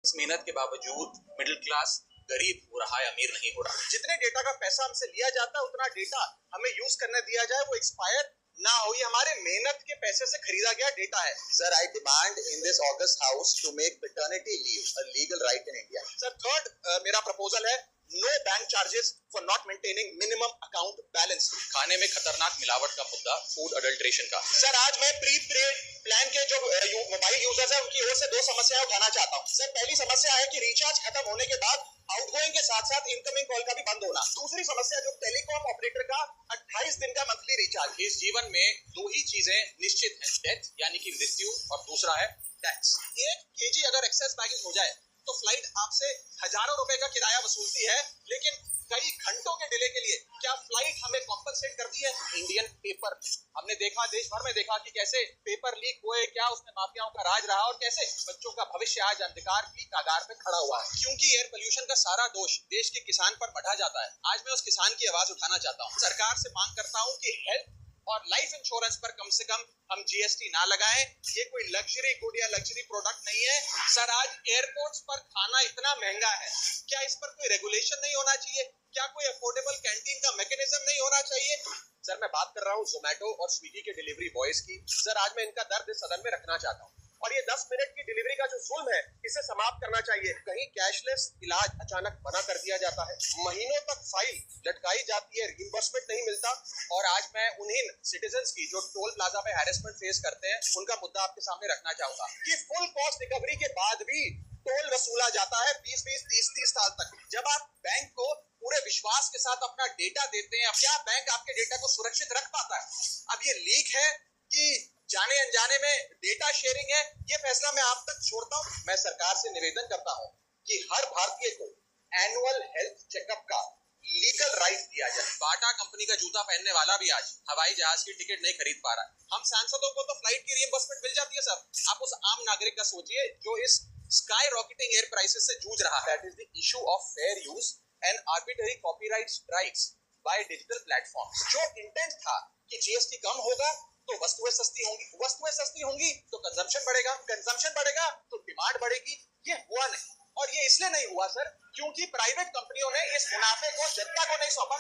इस मेहनत के बावजूद मिडिल क्लास गरीब हो रहा है, अमीर नहीं हो रहा। जितने डेटा का पैसा हमसे लिया जाता है उतना डेटा हमें यूज करने दिया जाए, वो एक्सपायर ना हो। ये हमारे मेहनत के पैसे से खरीदा गया डेटा है। Sir, I demand in this August House to make paternity leave a legal right in India. Sir, third मेरा प्रपोजल है no bank charges for not maintaining minimum account balance. खाने में खतरनाक मिलावट का मुद्दा, फूड अडल्ट्रेशन का। सर, आज मैं प्रीपेड प्लान के जो मोबाइल यूजर्स हैं उनकी ओर से दो समस्याएं उठाना चाहता हूं। सर, पहली समस्या है कि रिचार्ज खत्म होने के बाद आउटगोइंग के साथ साथ इनकमिंग कॉल का भी बंद होना। दूसरी समस्या जो टेलीकॉम ऑपरेटर का 28 दिन का मंथली रिचार्ज। इस जीवन में दो ही चीजें निश्चित हैं, डेथ यानी कि मृत्यु, और दूसरा है टैक्स। 1 केजी अगर एक्सेस बैगेज हो जाए तो फ्लाइट आपसे हजारों रुपए का किराया वसूलती है, लेकिन कई घंटों के डिले के लिए क्या फ्लाइट हमें कॉम्पनसेट करती है? इंडियन पेपर, हमने देखा, देश भर में देखा कि कैसे पेपर लीक हुए, क्या उसमें माफियाओं का राज रहा और कैसे बच्चों का भविष्य आज अंधकार की कगार पे खड़ा हुआ है। क्योंकि एयर पोल्यूशन का सारा दोष देश के किसान पर बढ़ा जाता है। आज मैं उस किसान की आवाज उठाना चाहता हूँ। सरकार से मांग करता हूँ कि हेल्थ और लाइफ इंश्योरेंस पर कम से कम हम जीएसटी ना लगाएं। ये कोई लग्जरी गुड या लग्जरी प्रोडक्ट नहीं है। सर, आज एयरपोर्ट्स पर खाना इतना महंगा है, क्या इस पर कोई रेगुलेशन नहीं होना चाहिए? क्या कोई अफोर्डेबल कैंटीन का मैकेनिज्म नहीं होना चाहिए? सर, मैं बात कर रहा हूँ जोमेटो और स्विगी के डिलीवरी बॉयज की। सर, आज मैं इनका दर्द इस सदन में रखना चाहता हूँ, और ये 10 मिनट की डिलीवरी का जो जुल्म है इसे समाप्त करना चाहिए। कहीं कैशलेस इलाज अचानक मना कर दिया जाता है, महीनों तक फाइल लटकाई जाती है, रिइंबर्समेंट नहीं मिलता। और आज मैं उन्हीं सिटीजन्स की जो टोल प्लाजा पे हैरेसमेंट फेस करते हैं उनका मुद्दा आपके सामने रखना चाहूंगा कि फुल कॉस्ट रिकवरी के बाद भी टोल वसूला जाता है 20-20, 30-30 साल तक। जब आप बैंक को पूरे विश्वास के साथ अपना डेटा देते हैं, क्या बैंक आपके डेटा को सुरक्षित रख पाता है? अब ये लीक है कि जाने अनजाने में डेटा शेयरिंग है, ये फैसला मैं आप तक छोड़ता हूँ। मैं सरकार से निवेदन करता हूँ कि हर भारतीय को एनुअल हेल्थ चेकअप का लीगल राइट दिया जाए। बाटा कंपनी का जूता पहनने वाला भी आज हवाई जहाज की टिकट नहीं खरीद पा रहा है। हम सांसदों को तो फ्लाइट की रिइंबर्समेंट मिल जाती है सर। आप उस आम नागरिक का सोचिए जो इस स्काई रॉकेटिंग एयर प्राइसेस से जूझ रहा है। That is the issue of fair use and arbitrary copyright strikes by digital platforms. जो इंटेंट था कि जीएसटी कम होगा तो वस्तुएं सस्ती होंगी, वस्तुएं सस्ती होंगी तो कंजम्पशन बढ़ेगा, कंजम्पशन बढ़ेगा तो डिमांड बढ़ेगी। ये हुआ नहीं, और ये इसलिए नहीं हुआ सर क्योंकि प्राइवेट कंपनियों ने इस मुनाफे को जनता को नहीं सौंपा।